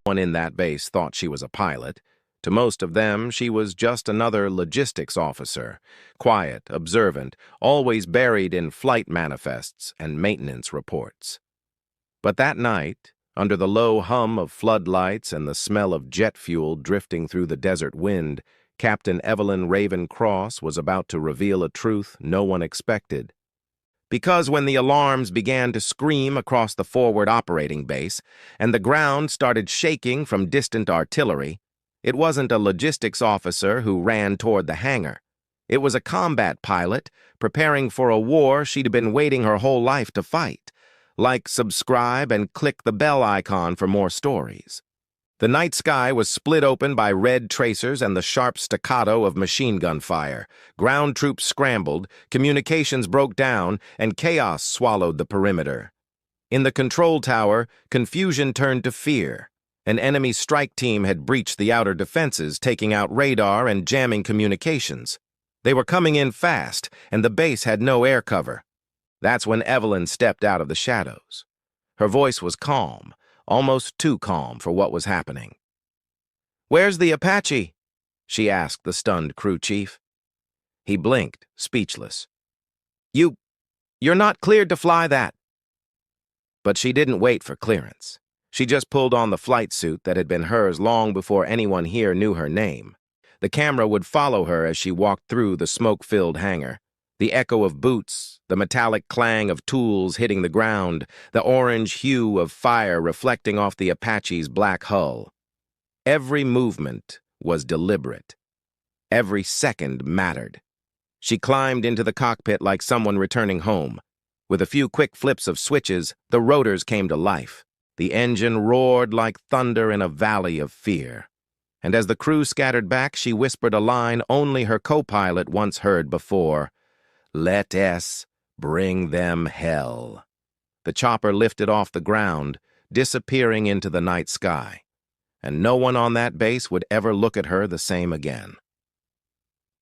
one in that base thought she was a pilot. To most of them, she was just another logistics officer, quiet, observant, always buried in flight manifests and maintenance reports. But that night, under the low hum of floodlights and the smell of jet fuel drifting through the desert wind, Captain Evelyn Raven Cross was about to reveal a truth no one expected. Because when the alarms began to scream across the forward operating base and the ground started shaking from distant artillery, it wasn't a logistics officer who ran toward the hangar. It was a combat pilot preparing for a war she'd been waiting her whole life to fight. Like, subscribe, and click the bell icon for more stories. The night sky was split open by red tracers and the sharp staccato of machine gun fire. Ground troops scrambled, communications broke down, and chaos swallowed the perimeter. In the control tower, confusion turned to fear. An enemy strike team had breached the outer defenses, taking out radar and jamming communications. They were coming in fast, and the base had no air cover. That's when Evelyn stepped out of the shadows. Her voice was calm, almost too calm for what was happening. "Where's the Apache?" she asked the stunned crew chief. He blinked, speechless. You're not cleared to fly that." But she didn't wait for clearance. She just pulled on the flight suit that had been hers long before anyone here knew her name. The camera would follow her as she walked through the smoke-filled hangar. The echo of boots, the metallic clang of tools hitting the ground, the orange hue of fire reflecting off the Apache's black hull. Every movement was deliberate. Every second mattered. She climbed into the cockpit like someone returning home. With a few quick flips of switches, the rotors came to life. The engine roared like thunder in a valley of fear. And as the crew scattered back, she whispered a line only her co-pilot once heard before. "Let us bring them hell." The chopper lifted off the ground, disappearing into the night sky, and no one on that base would ever look at her the same again.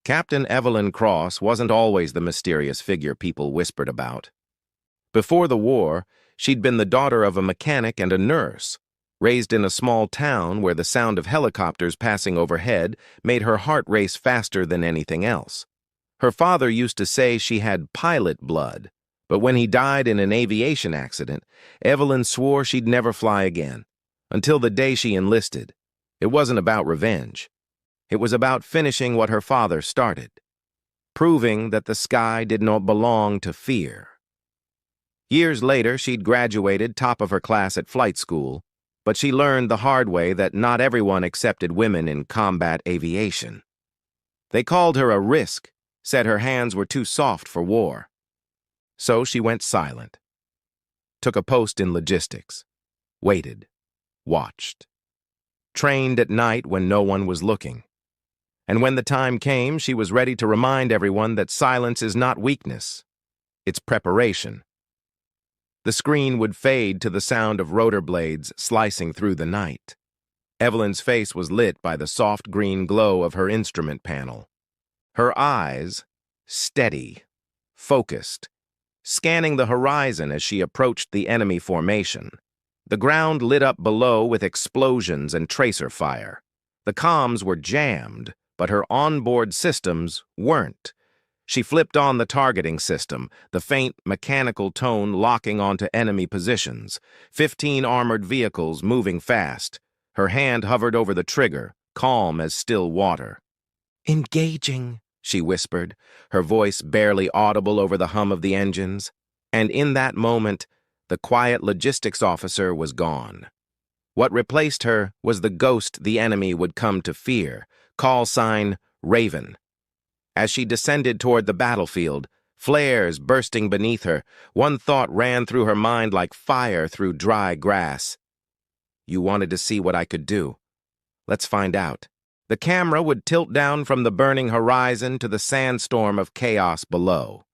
Captain Evelyn Cross wasn't always the mysterious figure people whispered about. Before the war, she'd been the daughter of a mechanic and a nurse, raised in a small town where the sound of helicopters passing overhead made her heart race faster than anything else. Her father used to say she had pilot blood, but when he died in an aviation accident, Evelyn swore she'd never fly again, until the day she enlisted. It wasn't about revenge. It was about finishing what her father started, proving that the sky did not belong to fear. Years later, she'd graduated top of her class at flight school, but she learned the hard way that not everyone accepted women in combat aviation. They called her a risk, said her hands were too soft for war. So she went silent, took a post in logistics, waited, watched, trained at night when no one was looking. And when the time came, she was ready to remind everyone that silence is not weakness, it's preparation. The screen would fade to the sound of rotor blades slicing through the night. Evelyn's face was lit by the soft green glow of her instrument panel. Her eyes, steady, focused, scanning the horizon as she approached the enemy formation. The ground lit up below with explosions and tracer fire. The comms were jammed, but her onboard systems weren't. She flipped on the targeting system, the faint mechanical tone locking onto enemy positions. 15 armored vehicles moving fast. Her hand hovered over the trigger, calm as still water. "Engaging," she whispered, her voice barely audible over the hum of the engines. And in that moment, the quiet logistics officer was gone. What replaced her was the ghost the enemy would come to fear, call sign Raven. As she descended toward the battlefield, flares bursting beneath her, one thought ran through her mind like fire through dry grass. "You wanted to see what I could do. Let's find out." The camera would tilt down from the burning horizon to the sandstorm of chaos below.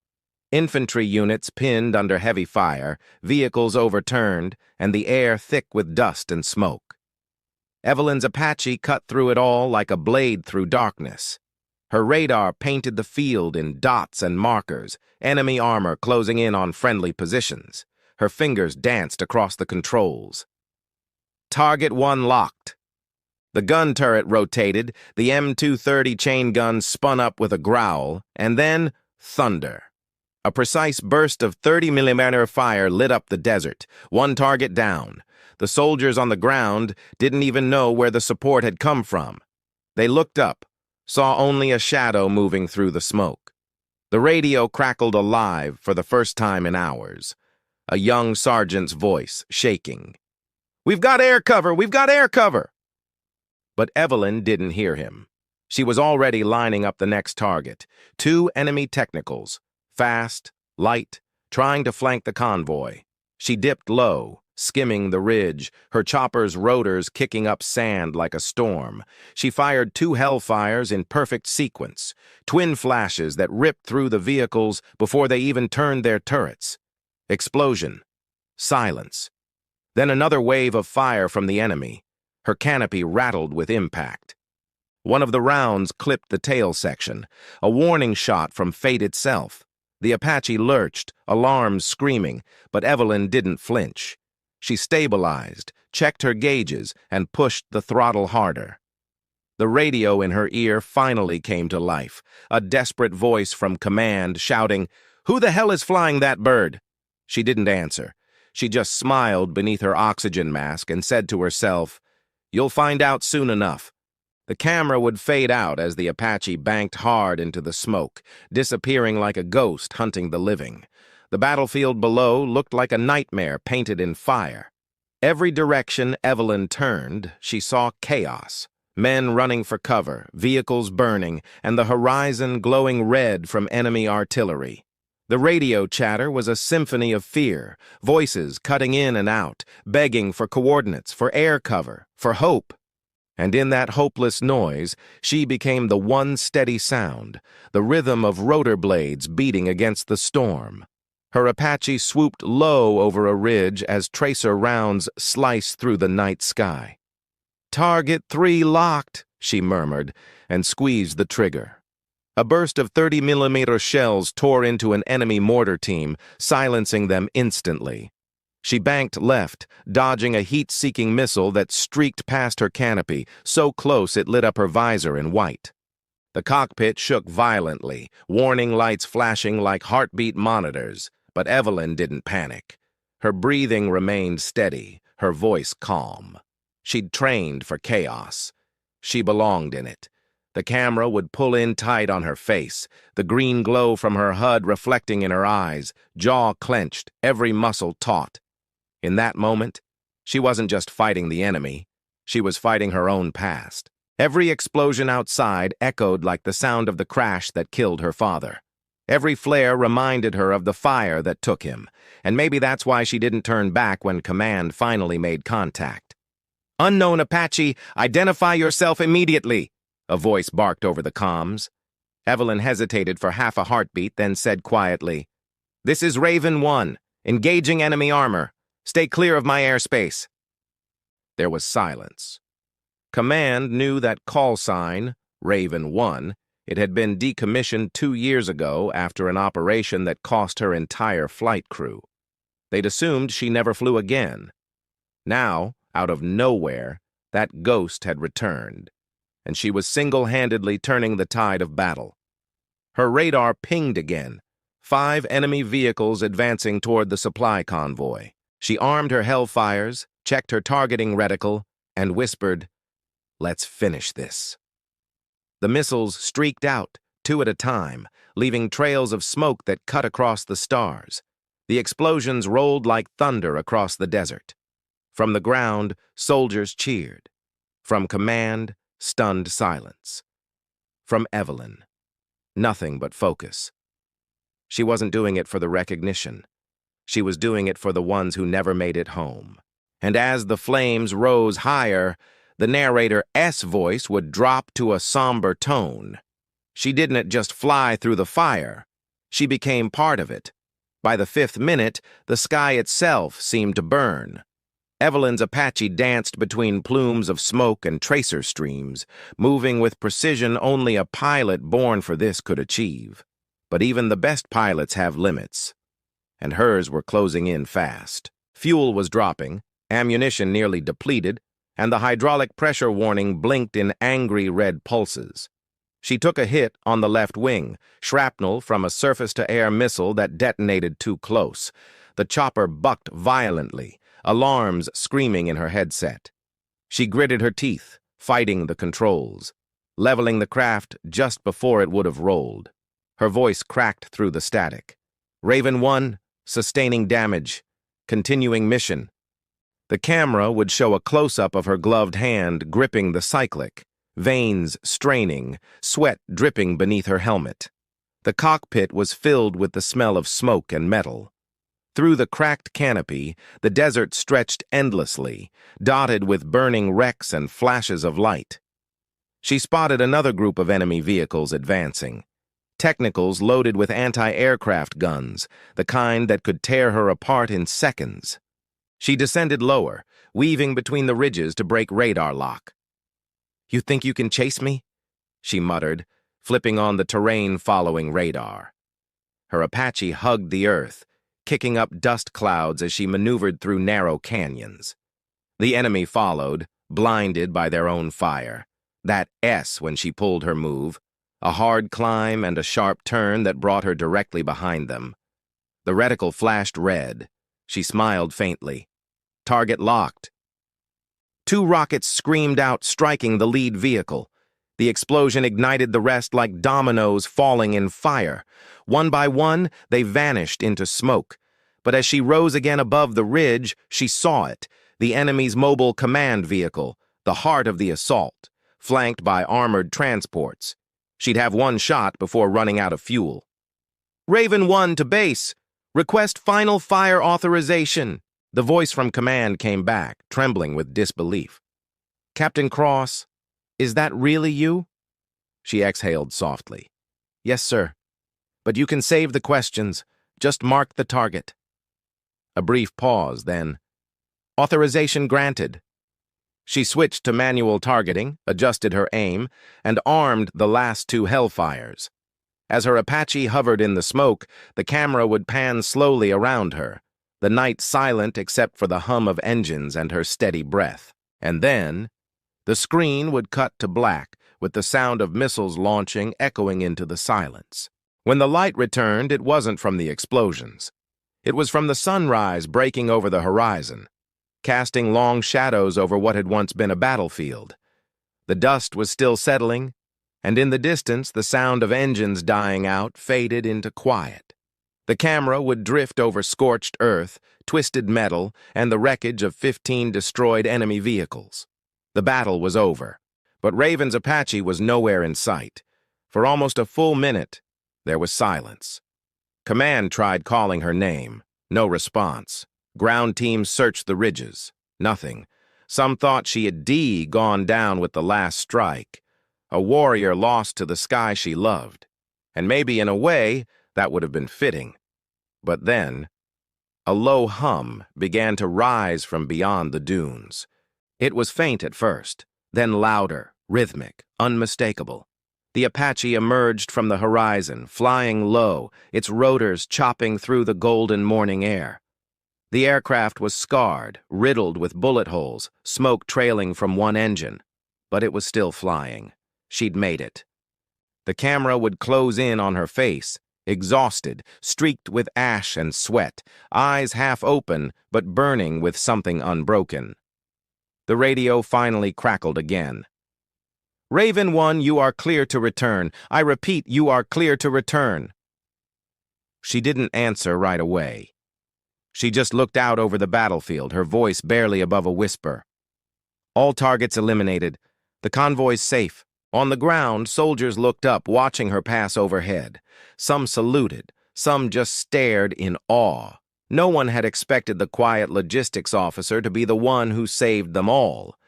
Infantry units pinned under heavy fire, vehicles overturned, and the air thick with dust and smoke. Evelyn's Apache cut through it all like a blade through darkness. Her radar painted the field in dots and markers, enemy armor closing in on friendly positions. Her fingers danced across the controls. Target 1 locked. The gun turret rotated, the M230 chain gun spun up with a growl, and then thunder. A precise burst of 30mm fire lit up the desert, one target down. The soldiers on the ground didn't even know where the support had come from. They looked up, saw only a shadow moving through the smoke. The radio crackled alive for the first time in hours. A young sergeant's voice shaking. "We've got air cover! We've got air cover!" But Evelyn didn't hear him. She was already lining up the next target. 2 enemy technicals, fast, light, trying to flank the convoy. She dipped low, skimming the ridge, her chopper's rotors kicking up sand like a storm. She fired 2 hellfires in perfect sequence, twin flashes that ripped through the vehicles before they even turned their turrets. Explosion. Silence. Then another wave of fire from the enemy. Her canopy rattled with impact. One of the rounds clipped the tail section, a warning shot from fate itself. The Apache lurched, alarms screaming, but Evelyn didn't flinch. She stabilized, checked her gauges, and pushed the throttle harder. The radio in her ear finally came to life, a desperate voice from command shouting, "Who the hell is flying that bird?" She didn't answer. She just smiled beneath her oxygen mask and said to herself, "You'll find out soon enough." The camera would fade out as the Apache banked hard into the smoke, disappearing like a ghost hunting the living. The battlefield below looked like a nightmare painted in fire. Every direction Evelyn turned, she saw chaos. Men running for cover, vehicles burning, and the horizon glowing red from enemy artillery. The radio chatter was a symphony of fear, voices cutting in and out, begging for coordinates, for air cover, for hope. And in that hopeless noise, she became the one steady sound, the rhythm of rotor blades beating against the storm. Her Apache swooped low over a ridge as tracer rounds sliced through the night sky. "Target 3 locked," she murmured, and squeezed the trigger. A burst of 30mm shells tore into an enemy mortar team, silencing them instantly. She banked left, dodging a heat-seeking missile that streaked past her canopy, so close it lit up her visor in white. The cockpit shook violently, warning lights flashing like heartbeat monitors, but Evelyn didn't panic. Her breathing remained steady, her voice calm. She'd trained for chaos. She belonged in it. The camera would pull in tight on her face, the green glow from her HUD reflecting in her eyes, jaw clenched, every muscle taut. In that moment, she wasn't just fighting the enemy, she was fighting her own past. Every explosion outside echoed like the sound of the crash that killed her father. Every flare reminded her of the fire that took him, and maybe that's why she didn't turn back when command finally made contact. "Unknown Apache, identify yourself immediately," a voice barked over the comms. Evelyn hesitated for half a heartbeat, then said quietly, "This is Raven 1, engaging enemy armor. Stay clear of my airspace." There was silence. Command knew that call sign, Raven 1, it had been decommissioned 2 years ago after an operation that cost her entire flight crew. They'd assumed she never flew again. Now, out of nowhere, that ghost had returned, and she was single-handedly turning the tide of battle. Her radar pinged again, 5 enemy vehicles advancing toward the supply convoy. She armed her hellfires, checked her targeting reticle, and whispered, "Let's finish this." The missiles streaked out, 2 at a time, leaving trails of smoke that cut across the stars. The explosions rolled like thunder across the desert. From the ground, soldiers cheered. From command, stunned silence. From Evelyn, nothing but focus. She wasn't doing it for the recognition. She was doing it for the ones who never made it home. And as the flames rose higher, the narrator's voice would drop to a somber tone. She didn't just fly through the fire. She became part of it. By the 5th minute, the sky itself seemed to burn. Evelyn's Apache danced between plumes of smoke and tracer streams, moving with precision only a pilot born for this could achieve. But even the best pilots have limits, and hers were closing in fast. Fuel was dropping, ammunition nearly depleted, and the hydraulic pressure warning blinked in angry red pulses. She took a hit on the left wing, shrapnel from a surface-to-air missile that detonated too close. The chopper bucked violently, alarms screaming in her headset. She gritted her teeth, fighting the controls, leveling the craft just before it would have rolled. Her voice cracked through the static. Raven 1, sustaining damage. Continuing mission. The camera would show a close-up of her gloved hand gripping the cyclic, veins straining, sweat dripping beneath her helmet. The cockpit was filled with the smell of smoke and metal. Through the cracked canopy, the desert stretched endlessly, dotted with burning wrecks and flashes of light. She spotted another group of enemy vehicles advancing. Technicals loaded with anti-aircraft guns, the kind that could tear her apart in seconds. She descended lower, weaving between the ridges to break radar lock. "You think you can chase me?" she muttered, flipping on the terrain-following radar. Her Apache hugged the earth, kicking up dust clouds as she maneuvered through narrow canyons. The enemy followed, blinded by their own fire. That S when she pulled her move, a hard climb and a sharp turn that brought her directly behind them. The reticle flashed red. She smiled faintly. Target locked. 2 rockets screamed out, striking the lead vehicle. The explosion ignited the rest like dominoes falling in fire. One by one, they vanished into smoke. But as she rose again above the ridge, she saw it, the enemy's mobile command vehicle, the heart of the assault, flanked by armored transports. She'd have one shot before running out of fuel. "Raven 1 to base. Request final fire authorization." The voice from command came back, trembling with disbelief. "Captain Cross, is that really you?" She exhaled softly. "Yes, sir. But you can save the questions. Just mark the target." A brief pause, then, "Authorization granted." She switched to manual targeting, adjusted her aim, and armed the last 2 Hellfires. As her Apache hovered in the smoke, the camera would pan slowly around her, the night silent except for the hum of engines and her steady breath. And then, the screen would cut to black, with the sound of missiles launching echoing into the silence. When the light returned, it wasn't from the explosions. It was from the sunrise breaking over the horizon, casting long shadows over what had once been a battlefield. The dust was still settling, and in the distance the sound of engines dying out faded into quiet. The camera would drift over scorched earth, twisted metal, and the wreckage of 15 destroyed enemy vehicles. The battle was over, but Raven's Apache was nowhere in sight. For almost a full minute, there was silence. Command tried calling her name. No response. Ground teams searched the ridges. Nothing. Some thought she had gone down with the last strike. A warrior lost to the sky she loved. And maybe in a way, that would have been fitting. But then, a low hum began to rise from beyond the dunes. It was faint at first, then louder, rhythmic, unmistakable. The Apache emerged from the horizon, flying low, its rotors chopping through the golden morning air. The aircraft was scarred, riddled with bullet holes, smoke trailing from one engine. But it was still flying. She'd made it. The camera would close in on her face, exhausted, streaked with ash and sweat, eyes half open but burning with something unbroken. The radio finally crackled again. "Raven 1, you are clear to return. I repeat, you are clear to return." She didn't answer right away. She just looked out over the battlefield, her voice barely above a whisper. "All targets eliminated. The convoy's safe." On the ground, soldiers looked up, watching her pass overhead. Some saluted, some just stared in awe. No one had expected the quiet logistics officer to be the one who saved them all.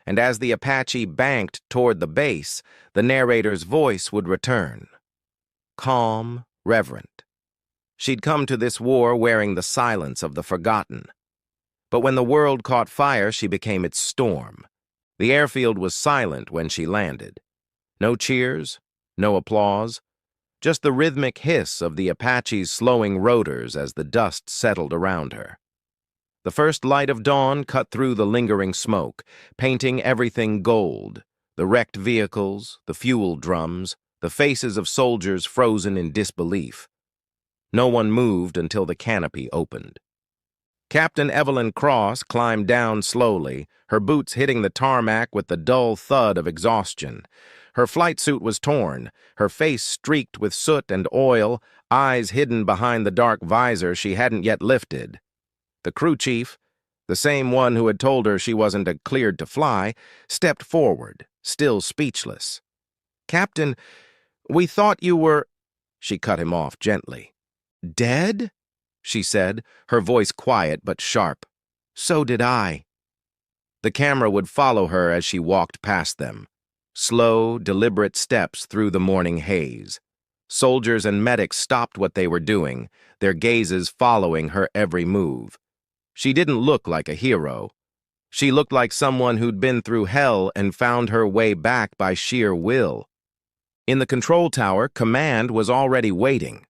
And as the Apache banked toward the base, the narrator's voice would return. Calm, reverent. She'd come to this war wearing the silence of the forgotten. But when the world caught fire, she became its storm. The airfield was silent when she landed. No cheers, no applause, just the rhythmic hiss of the Apache's slowing rotors as the dust settled around her. The first light of dawn cut through the lingering smoke, painting everything gold. The wrecked vehicles, the fuel drums, the faces of soldiers frozen in disbelief. No one moved until the canopy opened. Captain Evelyn Cross climbed down slowly, her boots hitting the tarmac with the dull thud of exhaustion. Her flight suit was torn, her face streaked with soot and oil, eyes hidden behind the dark visor she hadn't yet lifted. The crew chief, the same one who had told her she wasn't cleared to fly, stepped forward, still speechless. "Captain, we thought you were—" She cut him off gently. "Dead?" she said, her voice quiet but sharp. "So did I." The camera would follow her as she walked past them. Slow, deliberate steps through the morning haze. Soldiers and medics stopped what they were doing, their gazes following her every move. She didn't look like a hero. She looked like someone who'd been through hell and found her way back by sheer will. In the control tower, command was already waiting.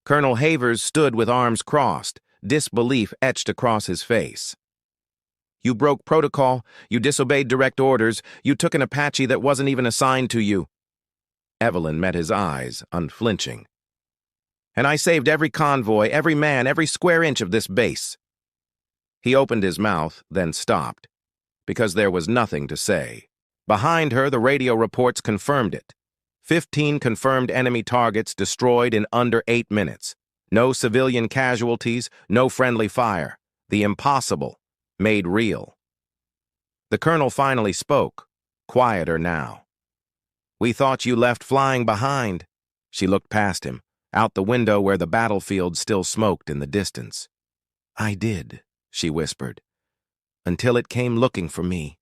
Colonel Havers stood with arms crossed, disbelief etched across his face. "You broke protocol, you disobeyed direct orders, you took an Apache that wasn't even assigned to you." Evelyn met his eyes, unflinching. "And I saved every convoy, every man, every square inch of this base." He opened his mouth, then stopped, because there was nothing to say. Behind her, the radio reports confirmed it. 15 confirmed enemy targets destroyed in under 8 minutes. No civilian casualties, no friendly fire. The impossible, made real. The colonel finally spoke, quieter now. "We thought you left flying behind." She looked past him, out the window where the battlefield still smoked in the distance. "I did," she whispered, "until it came looking for me."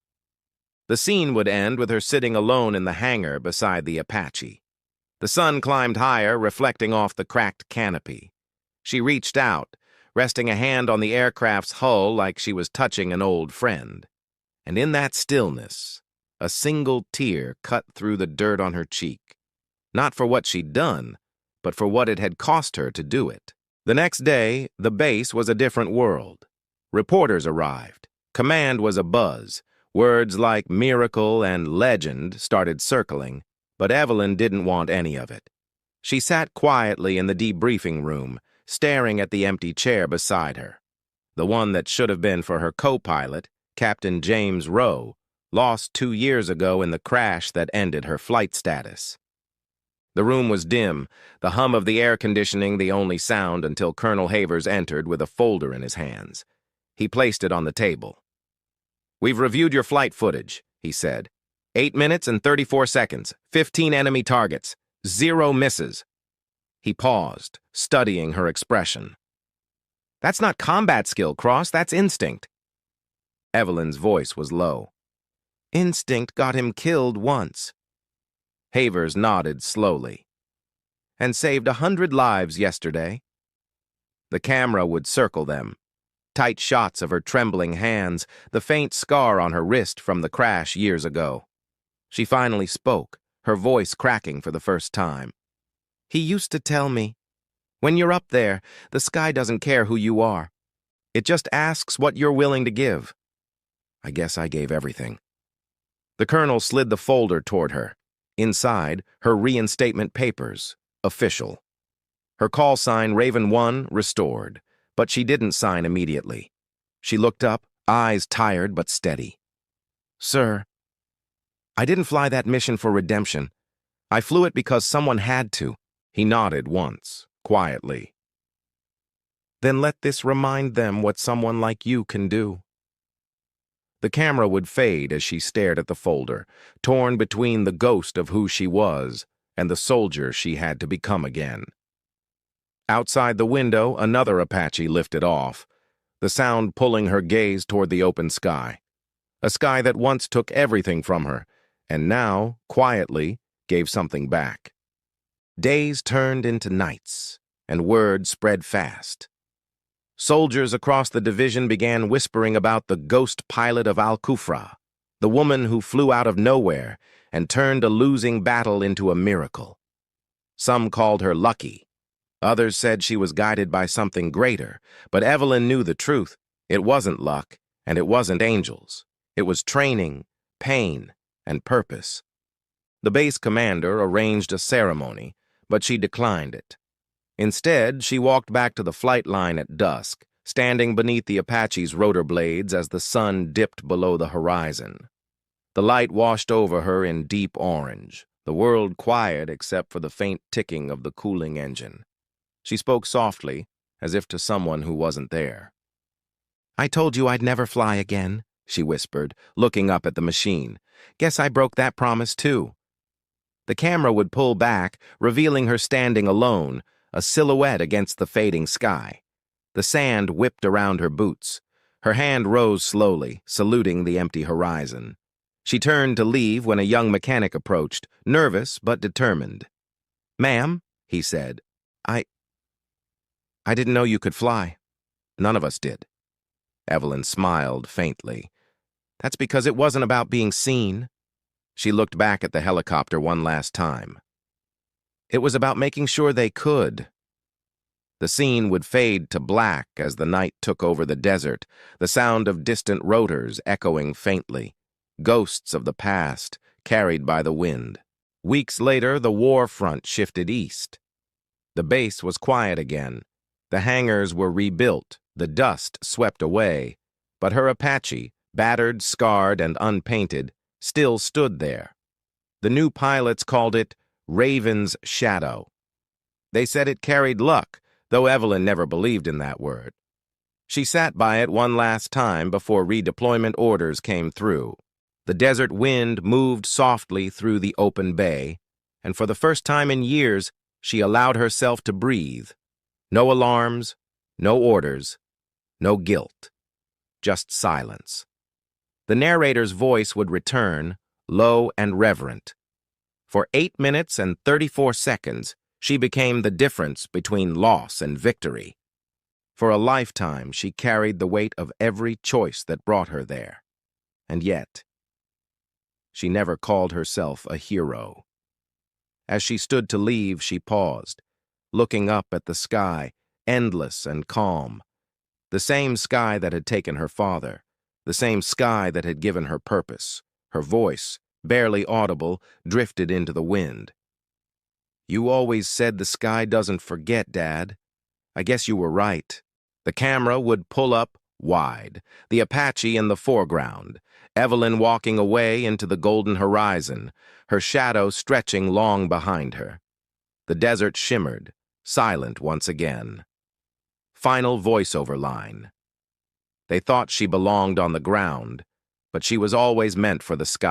The scene would end with her sitting alone in the hangar beside the Apache. The sun climbed higher, reflecting off the cracked canopy. She reached out, resting a hand on the aircraft's hull like she was touching an old friend. And in that stillness, a single tear cut through the dirt on her cheek. Not for what she'd done, but for what it had cost her to do it. The next day, the base was a different world. Reporters arrived. Command was abuzz. Words like miracle and legend started circling, but Evelyn didn't want any of it. She sat quietly in the debriefing room, staring at the empty chair beside her. The one that should have been for her co-pilot, Captain James Rowe, lost 2 years ago in the crash that ended her flight status. The room was dim, the hum of the air conditioning the only sound until Colonel Havers entered with a folder in his hands. He placed it on the table. "We've reviewed your flight footage," he said. 8 minutes and 34 seconds, 15 enemy targets, 0 misses. He paused, studying her expression. "That's not combat skill, Cross, that's instinct." Evelyn's voice was low. "Instinct got him killed once." Havers nodded slowly. "And saved 100 lives yesterday." The camera would circle them. Tight shots of her trembling hands, the faint scar on her wrist from the crash years ago. She finally spoke, her voice cracking for the first time. "He used to tell me, when you're up there, the sky doesn't care who you are. It just asks what you're willing to give." I guess I gave everything. The colonel slid the folder toward her. Inside, her reinstatement papers, official. Her call sign Raven 1 restored. But she didn't sign immediately. She looked up, eyes tired but steady. "Sir, I didn't fly that mission for redemption. I flew it because someone had to." He nodded once, quietly. "Then let this remind them what someone like you can do." The camera would fade as she stared at the folder, torn between the ghost of who she was and the soldier she had to become again. Outside the window, another Apache lifted off, the sound pulling her gaze toward the open sky. A sky that once took everything from her, and now, quietly, gave something back. Days turned into nights, and word spread fast. Soldiers across the division began whispering about the ghost pilot of Al-Kufra, the woman who flew out of nowhere and turned a losing battle into a miracle. Some called her lucky. Others said she was guided by something greater, but Evelyn knew the truth. It wasn't luck, and it wasn't angels. It was training, pain, and purpose. The base commander arranged a ceremony, but she declined it. Instead, she walked back to the flight line at dusk, standing beneath the Apache's rotor blades as the sun dipped below the horizon. The light washed over her in deep orange, the world quiet except for the faint ticking of the cooling engine. She spoke softly, as if to someone who wasn't there. "I told you I'd never fly again," she whispered, looking up at the machine. "Guess I broke that promise too." The camera would pull back, revealing her standing alone, a silhouette against the fading sky. The sand whipped around her boots. Her hand rose slowly, saluting the empty horizon. She turned to leave when a young mechanic approached, nervous but determined. "Ma'am," he said, I didn't know you could fly. None of us did." Evelyn smiled faintly. "That's because it wasn't about being seen." She looked back at the helicopter one last time. "It was about making sure they could." The scene would fade to black as the night took over the desert, the sound of distant rotors echoing faintly, ghosts of the past carried by the wind. Weeks later, the war front shifted east. The base was quiet again. The hangars were rebuilt, the dust swept away, but her Apache, battered, scarred, and unpainted, still stood there. The new pilots called it Raven's Shadow. They said it carried luck, though Evelyn never believed in that word. She sat by it one last time before redeployment orders came through. The desert wind moved softly through the open bay, and for the first time in years, she allowed herself to breathe. No alarms, no orders, no guilt, just silence. The narrator's voice would return, low and reverent. For 8 minutes and 34 seconds, she became the difference between loss and victory. For a lifetime, she carried the weight of every choice that brought her there. And yet, she never called herself a hero. As she stood to leave, she paused, looking up at the sky, endless and calm. The same sky that had taken her father, the same sky that had given her purpose. Her voice, barely audible, drifted into the wind. "You always said the sky doesn't forget, Dad. I guess you were right." The camera would pull up wide, the Apache in the foreground, Evelyn walking away into the golden horizon, her shadow stretching long behind her. The desert shimmered, silent once again. Final voiceover line. They thought she belonged on the ground, but she was always meant for the sky.